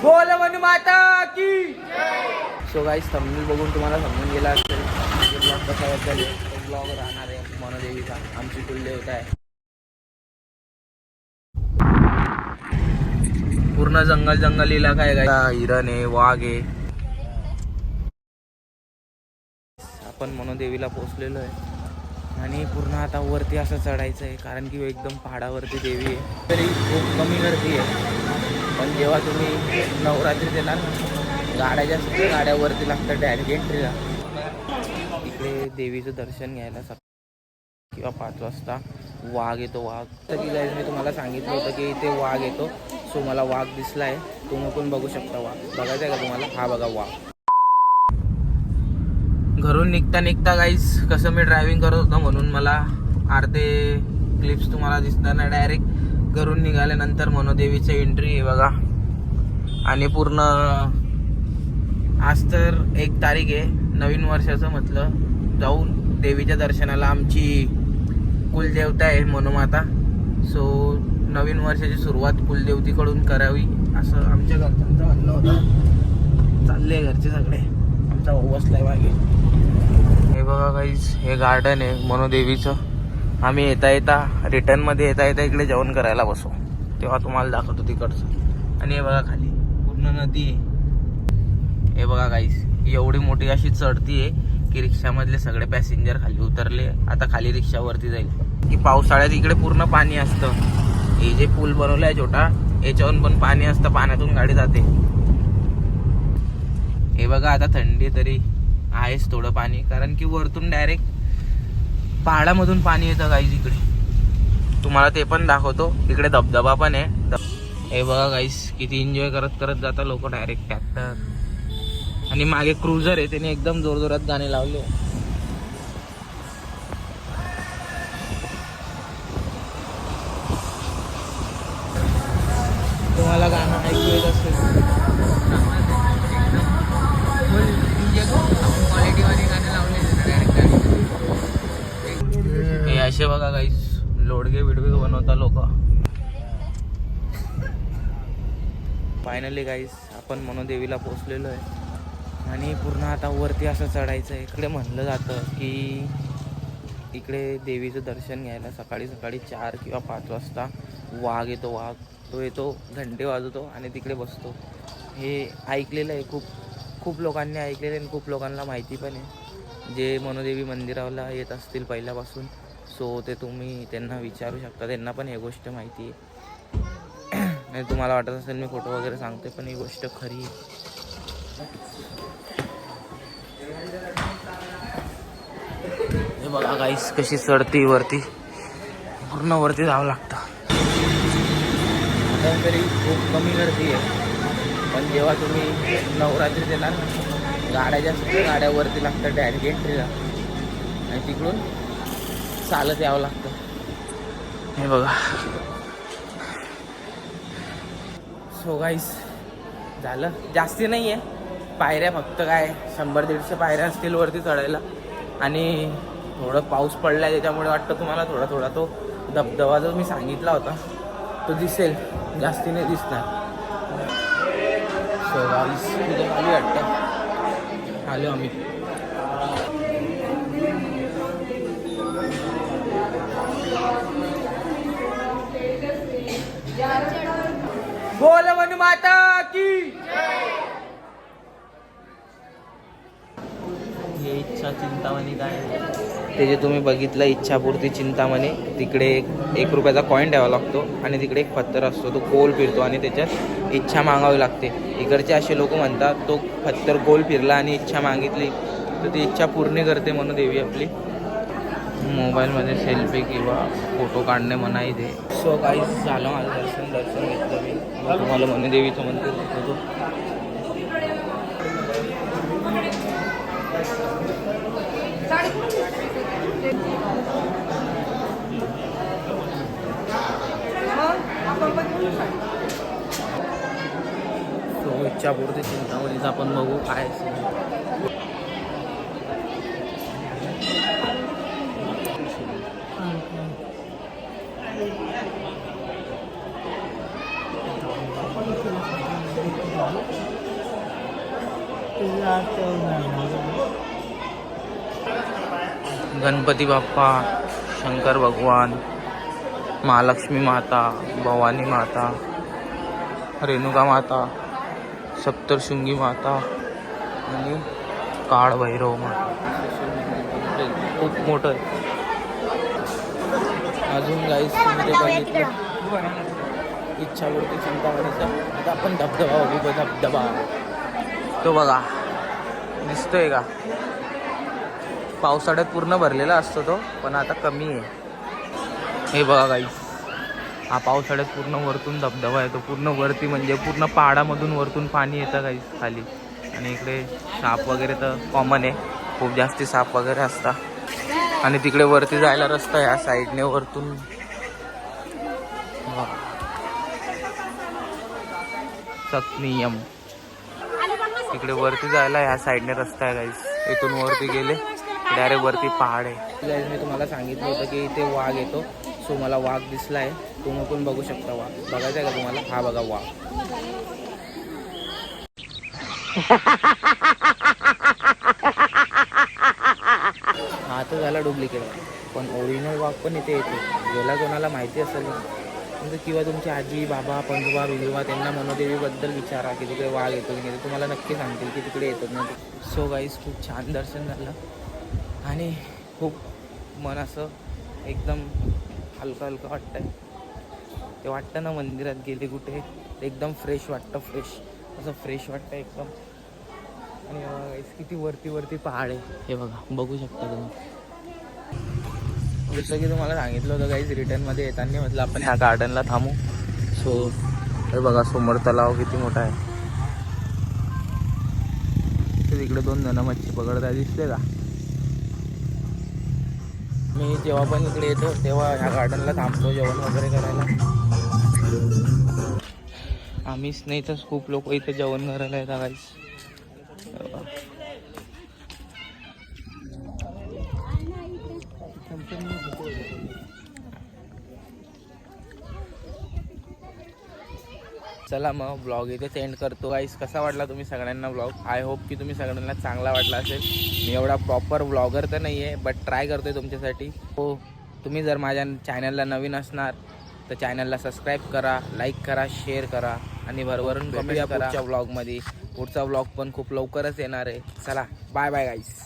बोल मन माता की। सो गाइस थंबनेल बघून तुम्हाला समजून गेला असेल ब्लॉग कशाबद्दल आहे. ब्लॉग राहणार आहे मनोदेवीचा, आमची कुलदेवता आहे. पूर्ण जंगल इलाका आहे. हिरण आहे, वाघ आहे. आपण मनोदेवीला पोहोचलेलो आहे आणि पूर्ण आता वरती असं चढायचं आहे कारण की एकदम पहाडावरती देवी आहे. तरी खूप कमी गर्दी आहे. पण जेव्हा तुम्ही नवरात्रीत येणार गाड्या जास्त गाड्यावरती लागतात डायरेक्ट एंट्रीला. इकडे देवीचं दर्शन घ्यायला किंवा 5 वाजता वाघ येतो. वाघ तर की मी तुम्हाला सांगितलं होतं की इथे वाघ येतो. सो मला वाघ दिसला आहे. तुम्ही पण बघू शकता वाघ. बघायचं आहे का तुम्हाला? हा बघा वाघ. घरून निघता गाईस कसं मी ड्रायव्हिंग करत होतो म्हणून मला अर्धे क्लिप्स तुम्हाला दिसणार नाही. डायरेक्ट घरून निघाल्यानंतर मनोदेवीची एंट्री आहे बघा. आणि पूर्ण आज तर 1 तारीख आहे, नवीन वर्षाचं म्हटलं जाऊन देवीच्या दर्शनाला. आमची कुलदेवता आहे मनोमाता. सो नवीन वर्षाची सुरुवात कुलदेवतीकडून करावी असं आमच्या घरच्यांचं म्हणणं होतं. चालले घरचे सगळे. आमचा भाऊ बसलाय मागे. हे बघा गाईज, हे गार्डन आहे मनोदेवीचं. आम्ही येता रिटर्नमध्ये येता इकडे जेवण करायला बसू तेव्हा तुम्हाला दाखवतो तिकडचं. आणि हे बघा खाली पूर्ण नदी आहे. हे बघा गाईज, एवढी मोठी अशी चढती आहे की रिक्षामधले सगळे पॅसेंजर खाली उतरले. आता खाली रिक्षावरती जाईल. की पावसाळ्यात इकडे पूर्ण पाणी असतं. हे जे पूल बनवलाय छोटा याच्यावरून पण पाणी असतं. पाण्यातून गाडी जाते. हे बघा आता थंडी तरी आहेच थोडं पाणी कारण की वरतून डायरेक्ट पहाडामधून पाणी येतं गाईज इकडे. तुम्हाला ते पण दाखवतो. इकडे धबधबा पण आहे. हे बघा गाईज किती एन्जॉय करत जातात लोक. डायरेक्ट ट्रॅक्टर आणि मागे क्रुझर आहे, त्याने एकदम जोरजोरात गाणे लावले. तुम्हाला गाणं ऐकू येत असेल. क्वालिटीवाले गाणे लावले हे असे बघा गाईस लोडगे बिडगे बनवता लोक. फायनली गाईस आपण मनोदेवीला पोहोचलेलो आहे आणि पूर्ण आता वरती असं चढायचं आहे. इकडे म्हणलं जातं की इकडे देवीचं दर्शन घ्यायला सकाळी 4 किंवा 5 वाजता वाघ येतो. वाघ तो येतो, घंटे वाजवतो आणि तिकडे बसतो. हे ऐकलेलं आहे. खूप लोकांनी ऐकलेलं आहे आणि खूप लोकांना माहिती पण आहे जे मनोदेवी मंदिराला येत असतील पहिल्यापासून. सो ते तुम्ही त्यांना विचारू शकता, त्यांना पण ही गोष्ट माहिती आहे. नाही तुम्हाला वाटत असेल मी खोटं वगैरे सांगते, पण ही गोष्ट खरी आहे. हे बघा गाईस कशी चढती वरती. पूर्ण वरती जावं लागतं. आता तरी खूप कमी गर्दी आहे. पण जेव्हा तुम्ही नवरात्रीत येणार गाड्या जास्त गाड्यावरती लागतात डायरेक्ट एंट्रीला आणि तिकडून चालत यावं लागतं. हे बघा. सो गाईस झालं. जास्ती नाही आहे पायऱ्या, फक्त काय 100-150 पायऱ्या असतील वरती चढायला. आणि थोडं पाऊस पडला आहे त्याच्यामुळे वाटतं तुम्हाला थोडा तो धबधबा जो मी सांगितला होता तो दिसेल, जास्ती नाही दिसणार. सो गाईस तिथे खाली वाटतं आलो आम्ही. बोल मन माता की. हे इच्छा चिंतामणी काय ते जे तुम्ही बघितलं इच्छापूर्ती चिंतामणी, तिकडे 1 रुपयाचा कॉईन द्यावा लागतो आणि तिकडे एक पत्थर असतो, तो गोल फिरतो आणि त्याच्यात इच्छा मागावी लागते. इकडचे असे लोक म्हणतात तो पत्थर गोल फिरला आणि इच्छा मागितली तर ती इच्छा पूर्ण करते म्हणून देवी आपली. मोबाईलमध्ये सेल्फी किंवा फोटो काढणे मनाई दे. सो गाईस झालं माझं दर्शन घेतलं मी. तुम्हाला मनोदेवीचं मंदिर दाखवतो. सो इच्छापूर्ती चिंतामणीचं आपण बघू काय. गणपती बाप्पा, शंकर भगवान, महालक्ष्मी माता, भवानी माता, रेणुका माता, सप्तशृंगी माता आणि काळ भैरव माता. खूप मोठं आहे. अजून गाईस तुम्ही ते बघितलं इच्छावरती चिंतामणीचा. आता आपण धबधबा बघू. धबधबा तो बघा दिसतोय का? पावसाळ्यात पूर्ण भरलेला असतो तो, पण आता कमी आहे. हे बघा गाईस, हा पावसाळ्यात पूर्ण वरतून धबधबा येतो. पूर्ण वरती म्हणजे पूर्ण पहाडामधून वरतून पाणी येतं गाईस खाली. आणि इकडे साप वगैरे तर कॉमन आहे. खूप जास्ती साप वगैरे असतात. आणि तिकडे वरती जायला रस्ता ह्या साईडने वरतून नियम. तिकडे वरती जायला ह्या साईडने रस्ता आहे गाईस. इथून वरती गेले डायरेक्ट वरती पहाड आहे. गाईस मी तुम्हाला सांगितलं होतं की इथे वाघ येतो. सो मला वाघ दिसला आहे. तुम्ही पण बघू शकता वाघ. बघायचा आहे का तुम्हाला? हा बघा वाघ. हा तर झाला डुप्लिकेट, पण ओरिजिनल वाघ पण इथे येतो. ज्याला कोणाला माहिती असेल म्हणजे किंवा तुमची आजी बाबा पंजोबा बिजोबा त्यांना मनोदेवीबद्दल विचारा की तिकडे वाघ येतो की नाही. ते तुम्हाला नक्की सांगतील की तिकडे येतो नाही. सो गाईस खूप छान दर्शन झालं आणि खूप मन असं एकदम हलकं हलकं वाटतंय. ते वाटतं ना मंदिरात गेले कुठे एकदम फ्रेश वाटतं. असं फ्रेश वाटतं एकदम. आणि गाईस किती वरती पहाड आहे हे बघा. बघू शकता तुम्ही. जसं की तुम्हाला सांगितलं होतं गाईज रिटर्नमध्ये येताना म्हटलं आपण ह्या गार्डनला थांबू. सो हे बघा समोर तलाव किती मोठा आहे. तिकडे 2 जण मच्छी पकडता दिसले का? मी जेव्हा पण इकडे येतो तेव्हा ह्या गार्डनला थांबतो जेवण वगैरे करायला. आम्हीच नाही तर खूप लोक इथे जेवण करायला येतात गाईज. चला मग ब्लॉग इथे सेंड करतो गाईस. कसा वाटला तुम्ही सगळ्यांना ब्लॉग? आय होप की तुम्ही सगळ्यांना चांगला वाटला असेल. मी एवढा प्रॉपर ब्लॉगर तर नाही आहे, बट ट्राय करतो आहे तुमच्यासाठी. हो, तुम्ही जर माझ्या चॅनलला नवीन असणार तर चॅनलला सबस्क्राईब करा, लाईक करा, शेअर करा आणि भरभरून कमेंट करा. पुढच्या ब्लॉगमध्ये. पुढचा ब्लॉग पण खूप लवकरच येणार आहे. चला बाय बाय गाईस.